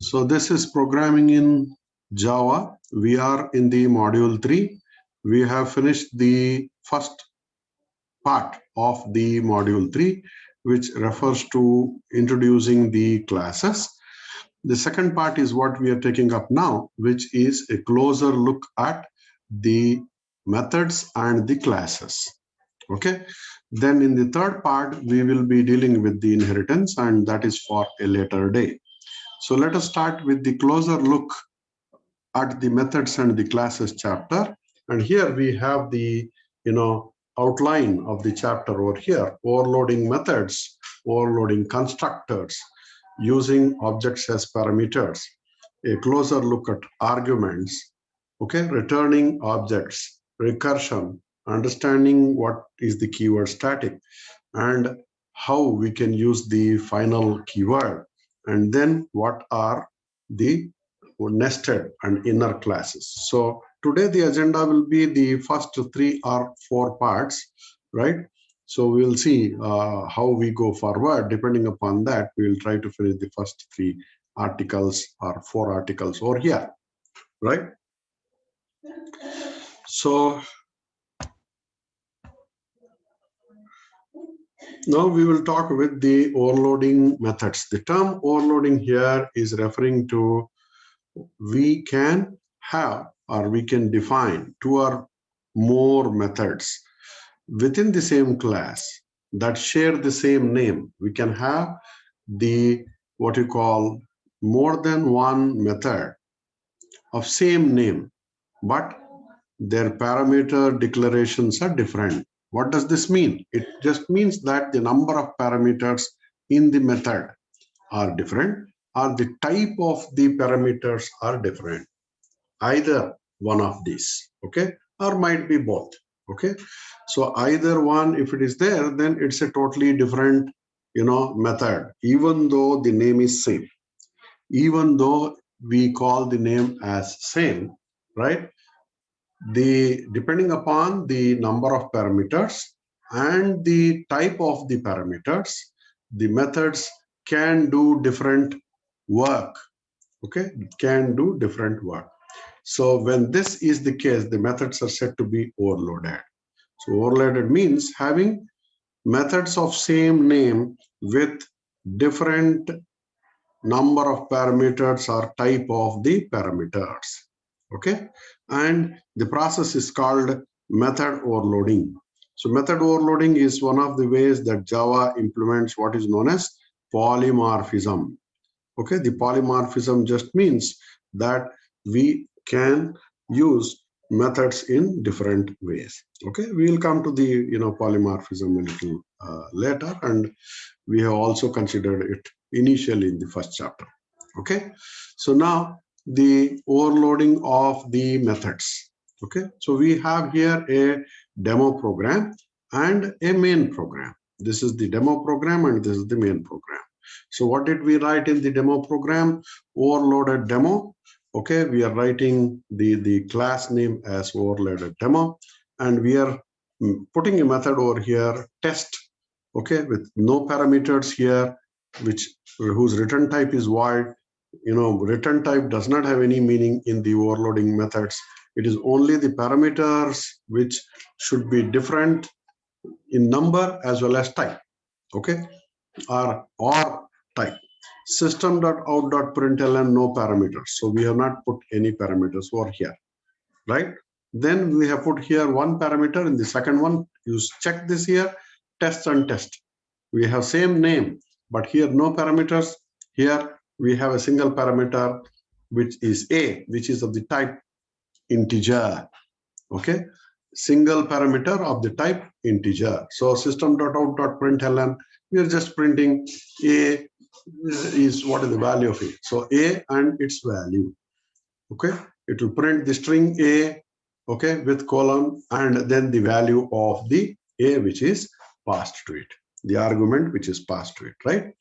So this is programming in Java. We are in the module 3. We have finished the first part of the module 3, which refers to introducing the classes. The second part is what we are taking up now, which is a closer look at the methods and the classes. Okay. Then in the third part, we will be dealing with the inheritance, and that is for a later day. So let us start with the closer look at the methods and the classes chapter. And here we have the outline of the chapter over here: overloading methods, overloading constructors, using objects as parameters, a closer look at arguments, okay, returning objects, recursion, understanding what is the keyword static, and how we can use the final keyword, and then what are the nested and inner classes. So today the agenda will be the first 3 or 4 parts, right? So we'll see how we go forward. Depending upon that, we will try to finish the first 3 articles or 4 articles over here, right? So now we will talk with the overloading methods. The term overloading here is referring to we can have or we can define 2 or more methods within the same class that share the same name. We can have the what you call more than one method of same name, but their parameter declarations are different. What does this mean? It just means that the number of parameters in the method are different, or the type of the parameters are different. Either one of these, okay, or might be both, okay. So either one, if it is there, then it's a totally different method, even though the name is same, even though we call the name as same, right? The depending upon the number of parameters and the type of the parameters, the methods can do different work, okay, can do different work. So when this is the case, the methods are said to be overloaded. So overloaded means having methods of same name with different number of parameters or type of the parameters, okay. And the process is called method overloading. So method overloading is one of the ways that Java implements what is known as polymorphism, okay. The polymorphism just means that we can use methods in different ways, okay. We will come to the polymorphism a little later, and we have also considered it initially in the first chapter, okay. So now the overloading of the methods, okay. So we have here a demo program and a main program. This is the demo program and this is the main program. So what did we write in the demo program? Overloaded demo, okay. We are writing the class name as overloaded demo, and we are putting a method over here, test, okay, with no parameters here, whose return type is void. Return type does not have any meaning in the overloading methods. It is only the parameters which should be different in number as well as type, okay, or type. System.out.println, no parameters. So we have not put any parameters over here, right? Then we have put here one parameter. In the second one, you check this here, test and test. We have same name, but here no parameters. Here we have a single parameter, which is a, which is of the type integer, okay. Single parameter of the type integer. So system.out.println, we are just printing a is what is the value of a. So a and its value, okay. It will print the string a, okay, with colon, and then the value of the a which is passed to it, the argument which is passed to it, right?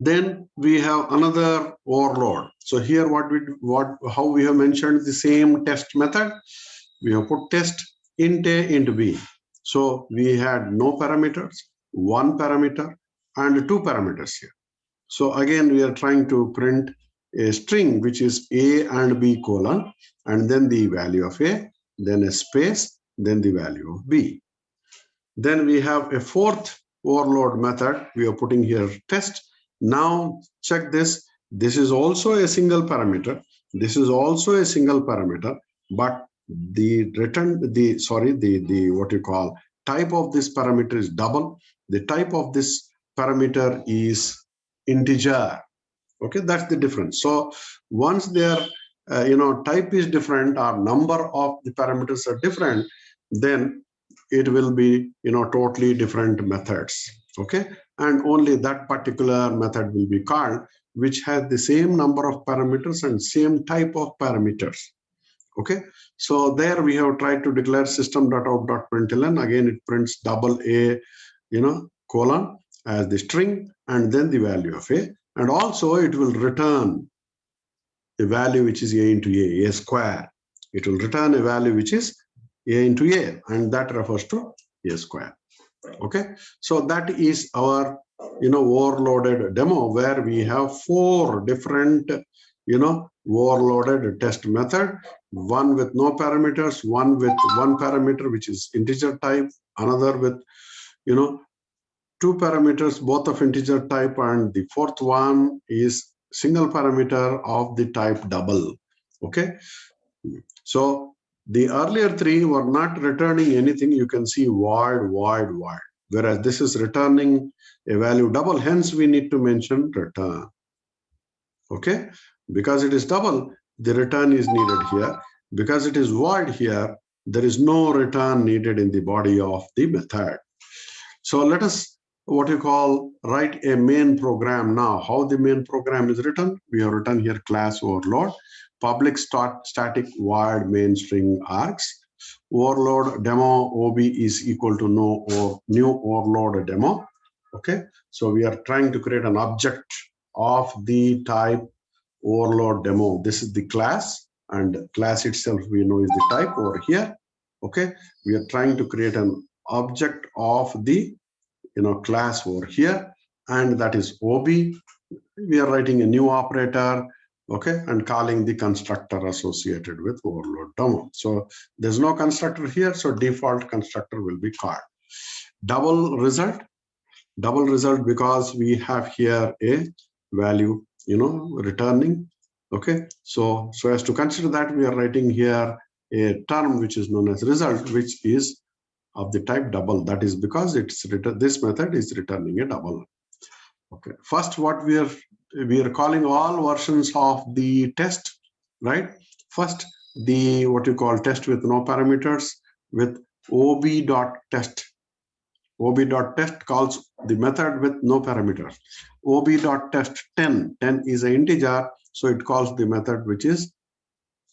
Then we have another overload. So here how we have mentioned the same test method. We have put test int a, int b. So we had no parameters, one parameter, and 2 parameters here. So again, we are trying to print a string which is A and B colon, and then the value of A, then a space, then the value of B. Then we have a fourth overload method. We are putting here test. Now check this. This is also a single parameter. This is also a single parameter, but the what you call type of this parameter is double. The type of this parameter is integer. Okay, that's the difference. So once their type is different or number of the parameters are different, then it will be totally different methods. Okay, and only that particular method will be called which has the same number of parameters and same type of parameters. Okay, so there we have tried to declare system.out.println. Again, it prints double A colon as the string and then the value of A, and also it will return a value which is A into A square. It will return a value which is A into A, and that refers to A square. Okay, so that is our overloaded demo where we have 4 different overloaded test method, one with no parameters, one with one parameter which is integer type, another with 2 parameters both of integer type, and the fourth one is single parameter of the type double. Okay, so the earlier 3 were not returning anything. You can see void, whereas this is returning a value double, hence we need to mention return. Okay, because it is double, the return is needed here. Because it is void here, there is no return needed in the body of the method. So let us write a main program now. How the main program is written? We have written here class overload, public static void main string args, overload demo ob is equal to no or new overload demo. Okay, so we are trying to create an object of the type overload demo. This is the class, and class itself we know is the type over here. Okay, we are trying to create an object of the class over here, and that is ob. We are writing a new operator, okay, and calling the constructor associated with overload demo. So there's no constructor here, so default constructor will be called. Double result because we have here a value returning. Okay, so as to consider that, we are writing here a term which is known as result, which is of the type double. That is because this method is returning a double. Okay, first what we are calling all versions of the test, right? First the test with no parameters with ob.test. ob.test calls the method with no parameters. ob.test 10 is an integer, so it calls the method which is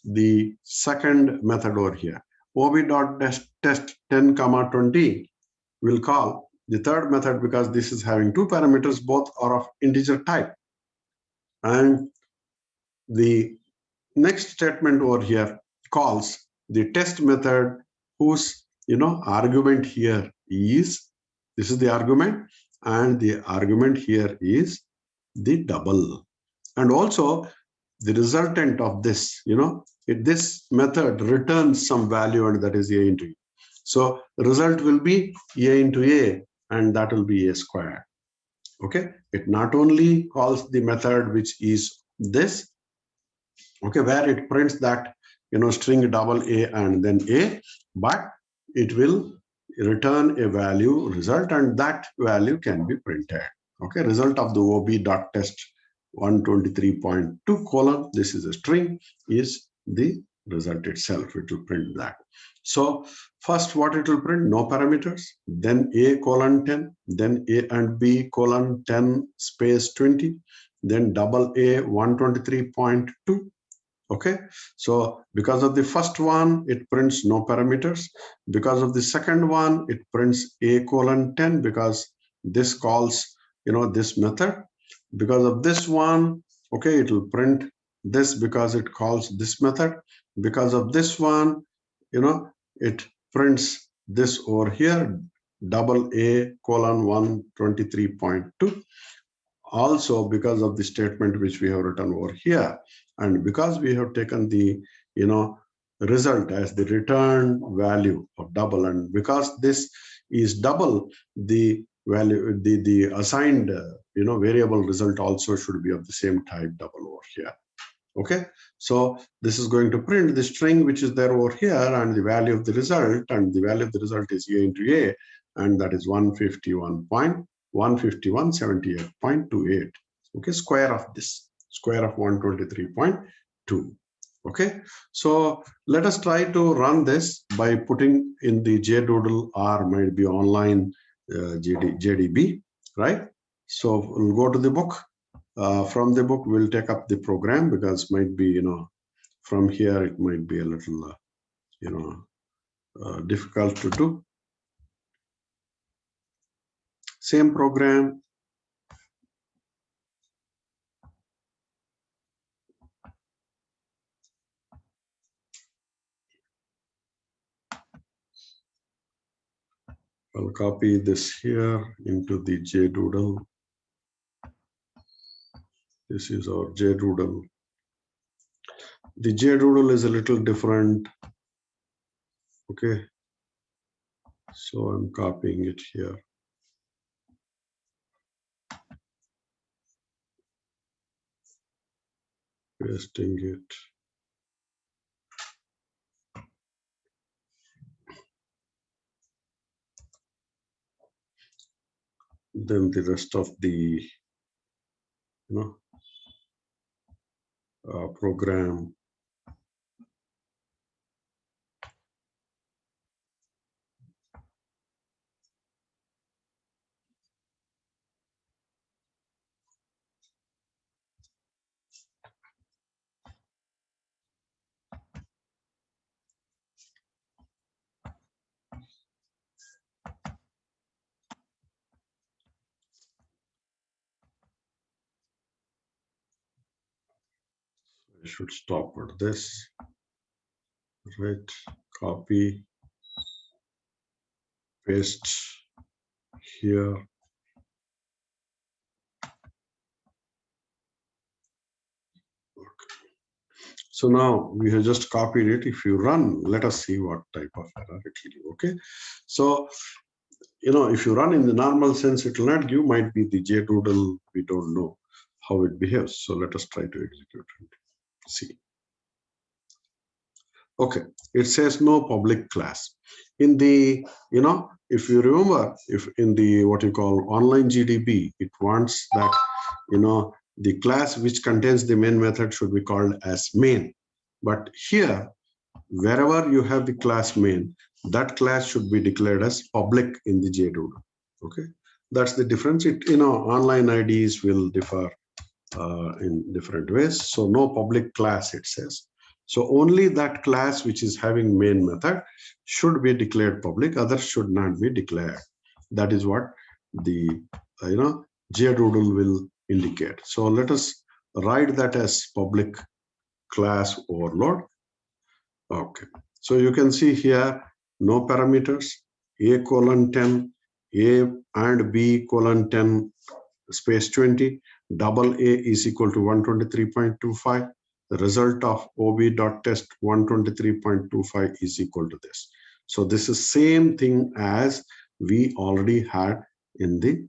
the second method over here. ob.test 10 comma 20 will call the third method because this is having 2 parameters, both are of integer type. And the next statement over here calls the test method whose argument here is, this is the argument, and the argument here is the double. And also the resultant of this, this method returns some value, and that is A into A. So result will be A into A, and that will be A squared. Okay, it not only calls the method which is this, okay, where it prints that string double A and then A, but it will return a value result, and that value can be printed. Okay, result of the ob.test 123.2 colon, this is a string, is the result itself. It will print that. So first what it will print? No parameters, then A colon 10, then A and B colon 10 space 20, then double A 123.2. Okay, so because of the first one, it prints no parameters. Because of the second one, it prints A colon 10 because this calls this method. Because of this one, okay, it will print this because it calls this method. Because of this one, it prints this over here, double A colon 123.2. also because of the statement which we have written over here, and because we have taken the result as the return value of double, and because this is double, the value, the assigned variable result also should be of the same type, double, over here. Okay, so this is going to print the string which is there over here and the value of the result, and the value of the result is a into a, and that is 151.151.78.28. Okay, square of this, square of 123.2. Okay, so let us try to run this by putting in the JDoodle or might be online JDB, right? So we'll go to the book. From the book, we'll take up the program because might be, from here it might be a little, difficult to do. Same program. I'll copy this here into the JDoodle. This is our JDoodle. The JDoodle is a little different. Okay. So I'm copying it here. Pasting it. Then the rest of the program. I should stop at this. Right, copy, paste here. Okay. So now we have just copied it. If you run, let us see what type of error it will give. Okay, so if you run in the normal sense, it will not give. Might be the JDoodle. We don't know how it behaves. So let us try to execute it. See. Okay, it says no public class. In the, if you remember, if in the what you call online GDB, it wants that, the class which contains the main method should be called as main. But here, wherever you have the class main, that class should be declared as public in the JDoodle. Okay, that's the difference. It, online IDs will differ in different ways. So no public class, it says. So only that class which is having main method should be declared public, others should not be declared. That is what the JDoodle will indicate. So let us write that as public class overload. Okay, so you can see here no parameters, a:10, a and b:10 space 20, double A is equal to 123.25. The result of ob.test 123.25 is equal to this. So this is same thing as we already had in the,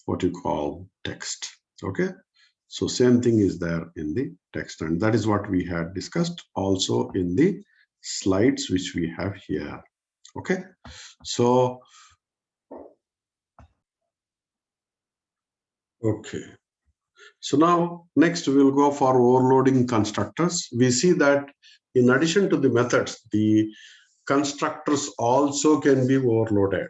what you call text. Okay. So same thing is there in the text, and that is what we had discussed also in the slides which we have here. Okay. So okay. So now next we'll go for overloading constructors. We see that in addition to the methods, the constructors also can be overloaded.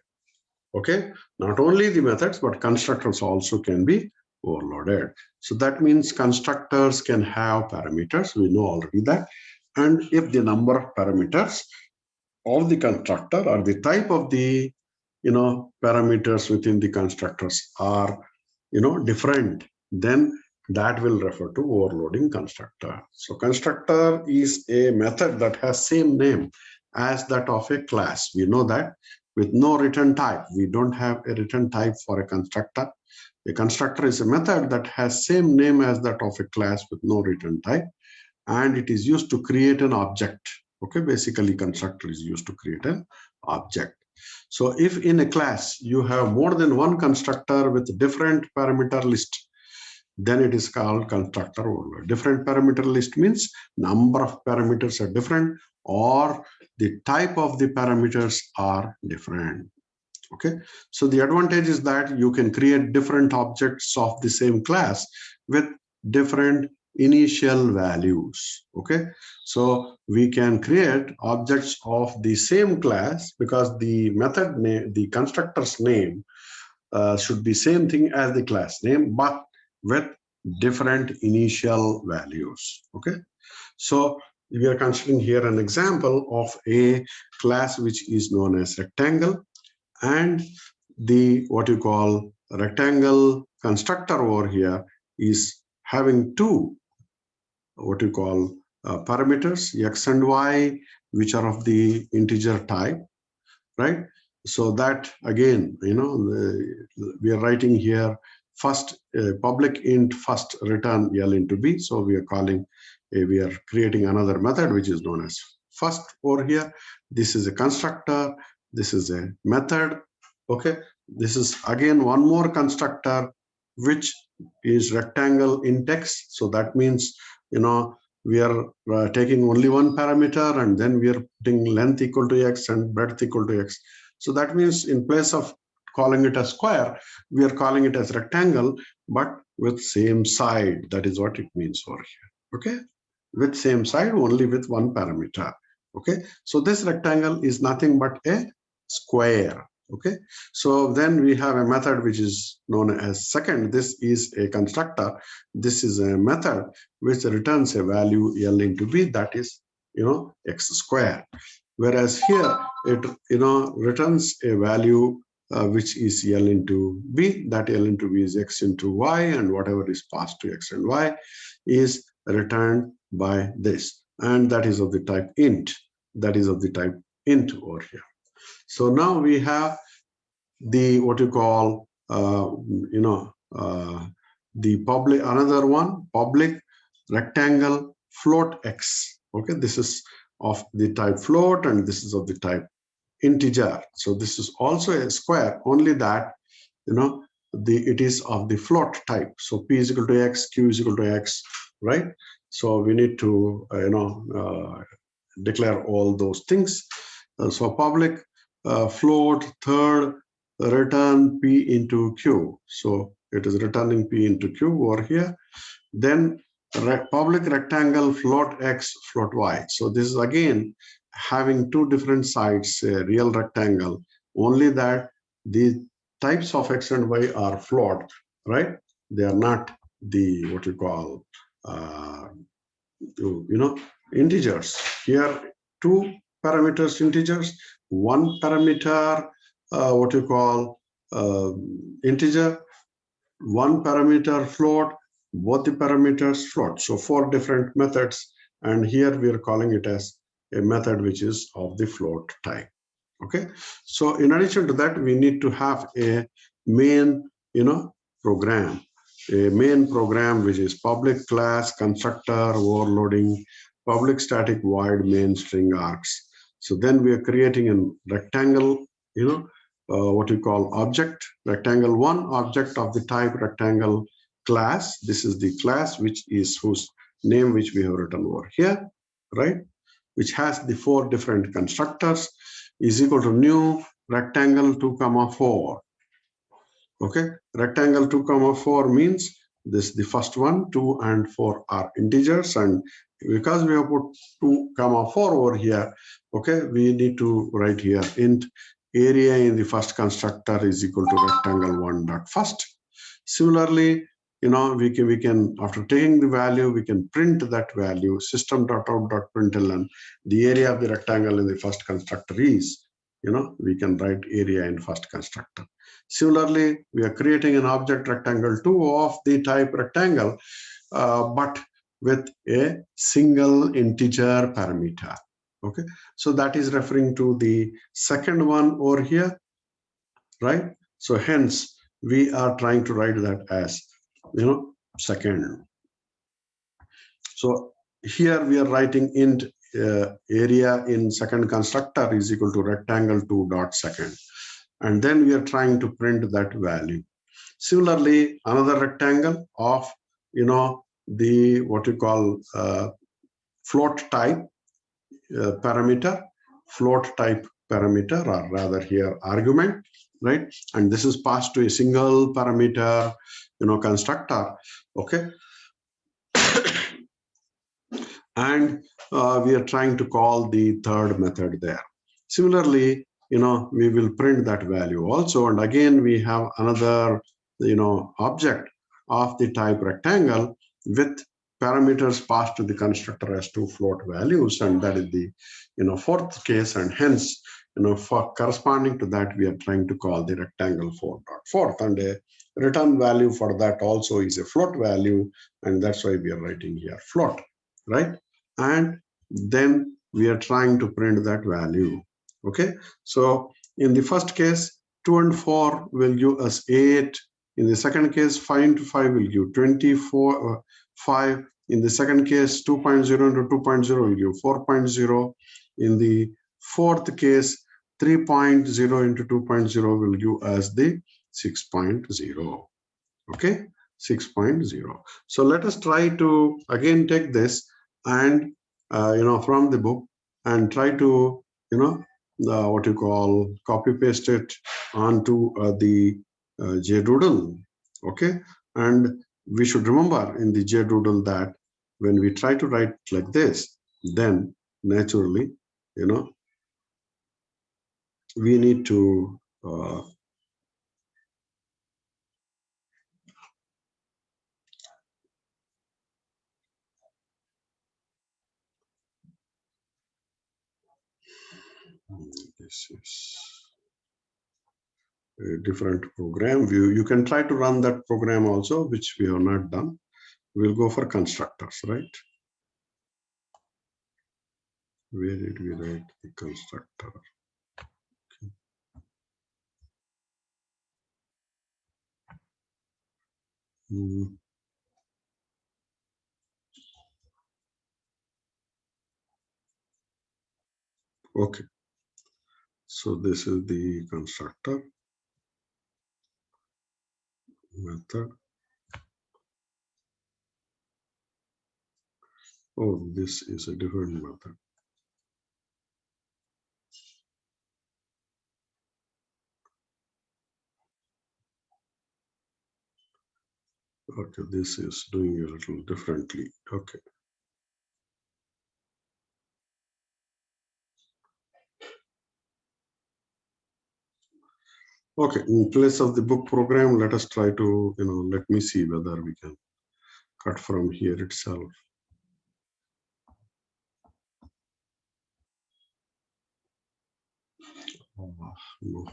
Okay, not only the methods, but constructors also can be overloaded. So that means constructors can have parameters. We know already that. And if the number of parameters of the constructor or the type of the parameters within the constructors are different, then that will refer to overloading constructor. So constructor is a method that has same name as that of a class. We know that with no return type. We don't have a return type for a constructor. A constructor is a method that has same name as that of a class with no return type, and it is used to create an object. Okay, basically constructor is used to create an object. So if in a class you have more than one constructor with different parameter list, then it is called constructor overload. Different parameter list means number of parameters are different, or the type of the parameters are different. Okay, so the advantage is that you can create different objects of the same class with different initial values. Okay, so we can create objects of the same class because the method name, the constructor's name should be same thing as the class name, but with different initial values. Okay, so we are considering here an example of a class which is known as rectangle, and the what you call rectangle constructor over here is having two what you call parameters, x and y, which are of the integer type, right? So that again, we are writing here first public int first return L into B. So we are calling we are creating another method which is known as first over here. This is a constructor, this is a method. Okay, this is again one more constructor which is rectangle int x. So that means we are taking only one parameter, and then we are putting length equal to x and breadth equal to x. So that means in place of calling it a square, we are calling it as rectangle, but with same side. That is what it means over here. Okay, with same side, only with one parameter. Okay, so this rectangle is nothing but a square. Okay, so then we have a method which is known as second. This is a constructor. This is a method which returns a value L into B, that is x square. Whereas here it returns a value which is L into B. That L into B is x into y, and whatever is passed to x and y is returned by this, and that is of the type int. That is of the type int over here. So now we have the what you call the public, another one, public rectangle float x. Okay, this is of the type float, and this is of the type integer. So this is also a square, only that it is of the float type. So p is equal to x, q is equal to x, right? So we need to declare all those things. So public float third return p into q. So it is returning p into q over here. Then public rectangle float x float y. So this is again having two different sides, a real rectangle, only that the types of x and y are float, right? They are not the what you call integers. Here two parameters integers, one parameter what you call integer, one parameter float, both the parameters float. So four different methods, and here we are calling it as a method which is of the float type. Okay, so in addition to that, we need to have a main program, a main program which is public class constructor overloading public static void main string args. So then we are creating a rectangle what you call object, rectangle one object of the type rectangle class. This is the class which is whose name which we have written over here, right? Which has the four different constructors, is equal to new rectangle 2, 4. Okay, rectangle 2, 4 means this the first one, 2 and 4 are integers, and because we have put 2, 4 over here, okay, we need to write here int area in the first constructor is equal to rectangle 1 dot first. Similarly, we can after taking the value, we can print that value system.out.println. The area of the rectangle in the first constructor is, we can write area in first constructor. Similarly, we are creating an object rectangle 2 of the type rectangle, but with a single integer parameter. Okay, so that is referring to the second one over here, right? So hence we are trying to write that as, second. So here we are writing int area in second constructor is equal to rectangle 2 dot second, and then we are trying to print that value. Similarly, another rectangle of the what you call float type parameter, float type parameter, or rather here argument, right? And this is passed to a single parameter constructor. Okay, and we are trying to call the third method there. Similarly, we will print that value also, and again we have another object of the type rectangle with parameters passed to the constructor as two float values, and that is the fourth case, and hence for corresponding to that we are trying to call the rectangle 4.4th, and a return value for that also is a float value, and that's why we are writing here float, right? And then we are trying to print that value. Okay, so in the first case 2 and 4 will give us 8. In the second case 5 into 5 will give 24 5. In the second case 2.0 into 2.0 will give 4.0. In the fourth case 3.0 into 2.0 will give us the 6.0. Okay, 6.0. So let us try to again take this and from the book and try to what you call copy paste it onto the JDoodle. Okay, and we should remember in the JDoodle that when we try to write like this, then naturally we need to this is a different program. You can try to run that program also, which we have not done. We'll go for constructors, right? Where did we write the constructor? Okay, so this is the constructor method. Oh, this is a different method. Okay, this is doing a little differently. Okay. Okay, in place of the book program, let us try to, let me see whether we can cut from here itself. Oh, no.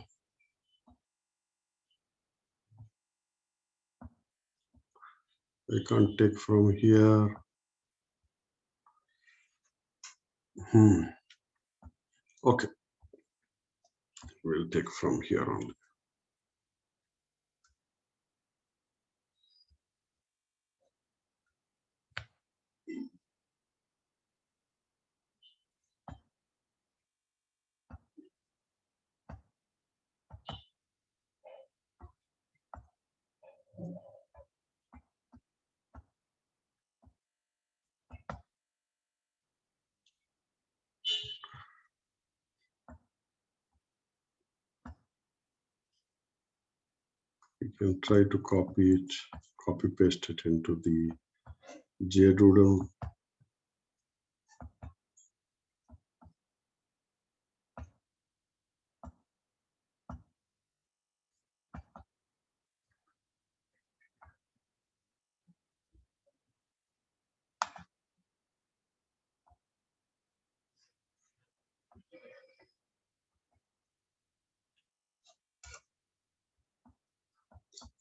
I can't take from here. Okay, we'll take from here only. We can try to copy paste it into the JDoodle.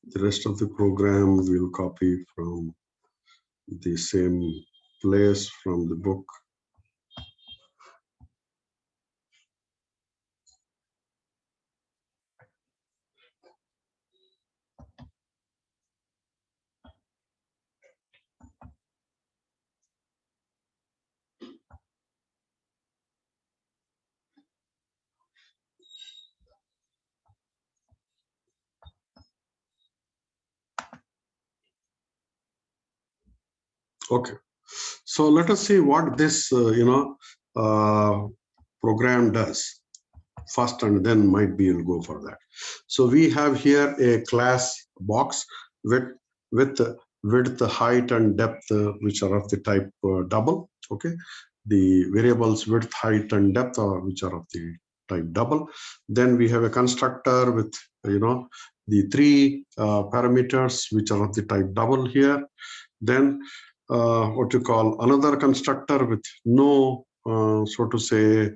The rest of the program we'll copy from the same place from the book. Okay, so let us see what this program does first, and then might be we'll go for that. So we have here a class box with width, height, and depth, which are of the type double. Okay, the variables width, height, and depth are which are of the type double. Then we have a constructor with the three parameters which are of the type double here. Then what you call another constructor with no so to say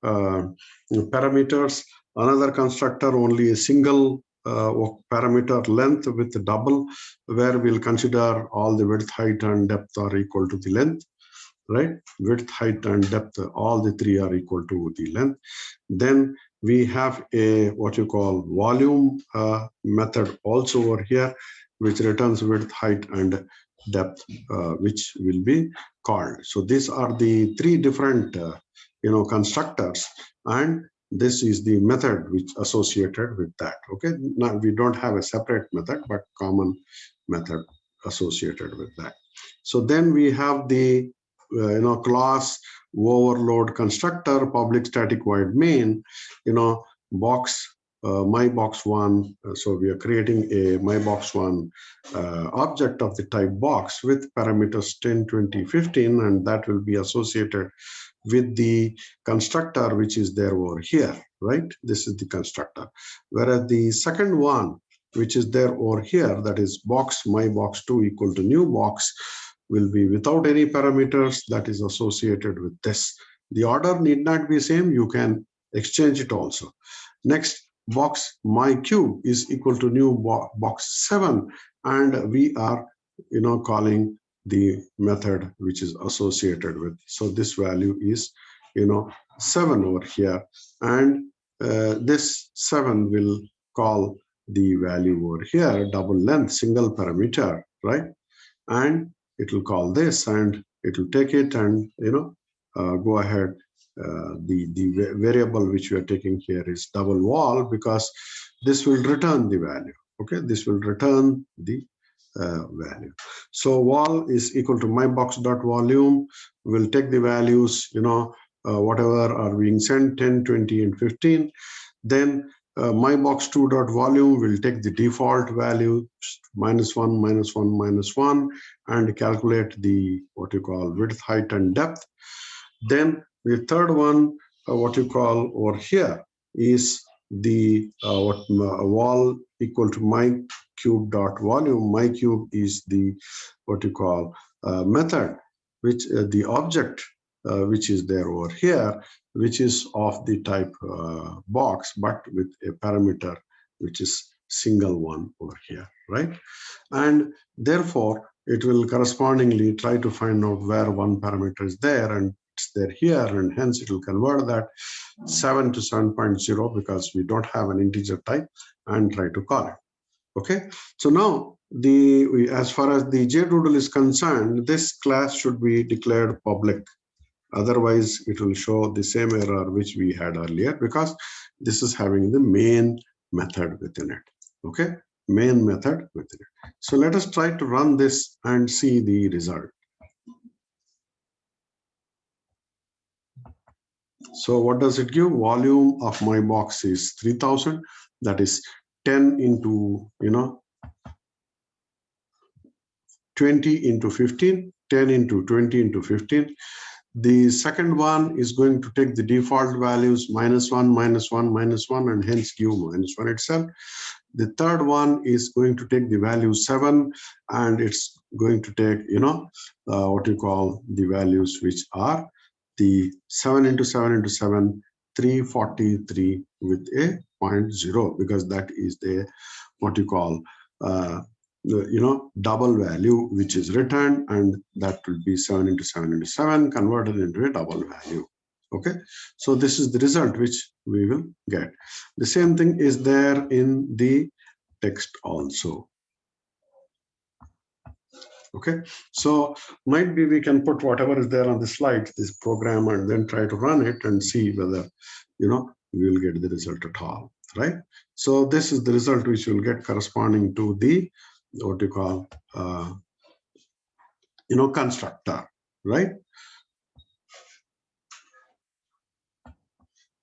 parameters, another constructor only a single parameter length with double, where we'll consider all the width, height, and depth are equal to the length, right? Width, height, and depth, all the three are equal to the length. Then we have a what you call volume method also over here, which returns width, height, and depth, which will be called. So these are the three different constructors, and this is the method which associated with that. Okay, now we don't have a separate method, but common method associated with that. So then we have the class overload constructor, public static void main, box my box one. So we are creating a my box one object of the type box with parameters 10, 20, 15, and that will be associated with the constructor which is there over here, right? This is the constructor. Whereas the second one, which is there over here, that is box my box 2 equal to new box, will be without any parameters that is associated with this. The order need not be same. You can exchange it also. Next, box my cube is equal to new box 7, and we are calling the method which is associated with. So this value is 7 over here, and this 7 will call the value over here double length single parameter, right? And it will call this, and it will take it and go ahead. The variable which we are taking here is double wall, because this will return the value. Okay, this will return the value. So wall is equal to my box dot volume. We'll take the values, whatever are being sent, 10, 20, and 15. Then my box 2 dot volume will take the default value -1, -1, -1, and calculate the what you call width, height, and depth. Then the third one, what you call over here, is the wall equal to my cube dot volume. My cube is the what you call method, which the object which is there over here, which is of the type box, but with a parameter which is single one over here, right? And therefore, it will correspondingly try to find out where one parameter is there, and it's there here, and hence it will convert that 7 to 7.0 because we don't have an integer type, and try to call it. Okay, so now as far as the JDoodle is concerned, this class should be declared public. Otherwise, it will show the same error which we had earlier, because this is having the main method within it. Okay, main method within it. So let us try to run this and see the result. So what does it give? Volume of my box is 3000. That is 10 into 20 into 15, 10 into 20 into 15. The second one is going to take the default values -1, -1, -1, and hence give -1 itself. The third one is going to take the value 7, and it's going to take what you call the values which are the 7 into 7 into 7, 343 with a 0.0, because that is the what you call double value which is returned, and that will be 7 into 7 into 7 converted into a double value. Okay, so this is the result which we will get. The same thing is there in the text also. Okay, so might be we can put whatever is there on the slide, this program, and then try to run it and see whether we will get the result at all, right? So this is the result which will get corresponding to the what you call constructor, right?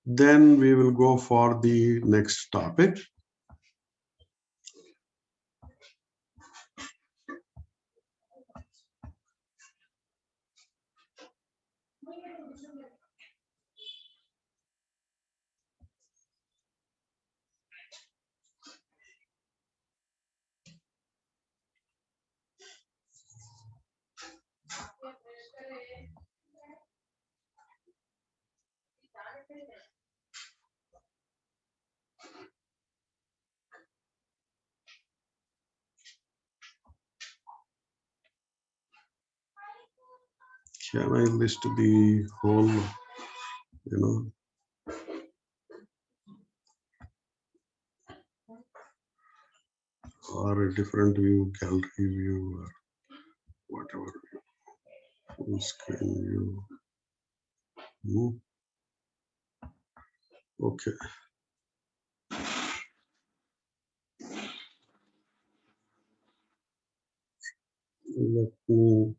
Then we will go for the next topic. Can I list the whole, or a different view, gallery view, or whatever, full screen view. Okay. Let me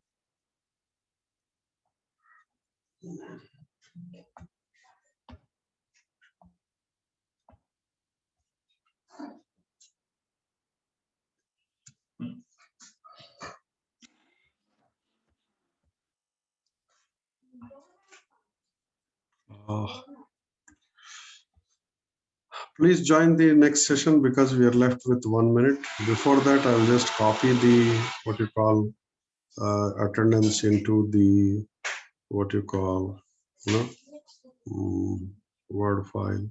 please join the next session because we are left with 1 minute. Before that, I'll just copy the what you call attendance into the what you call Word file.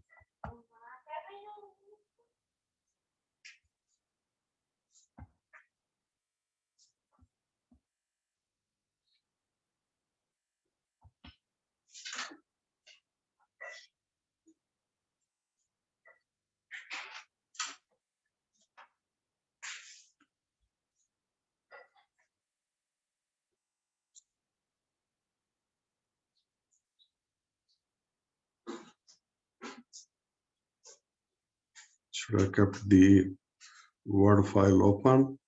Should I kept the Word file open?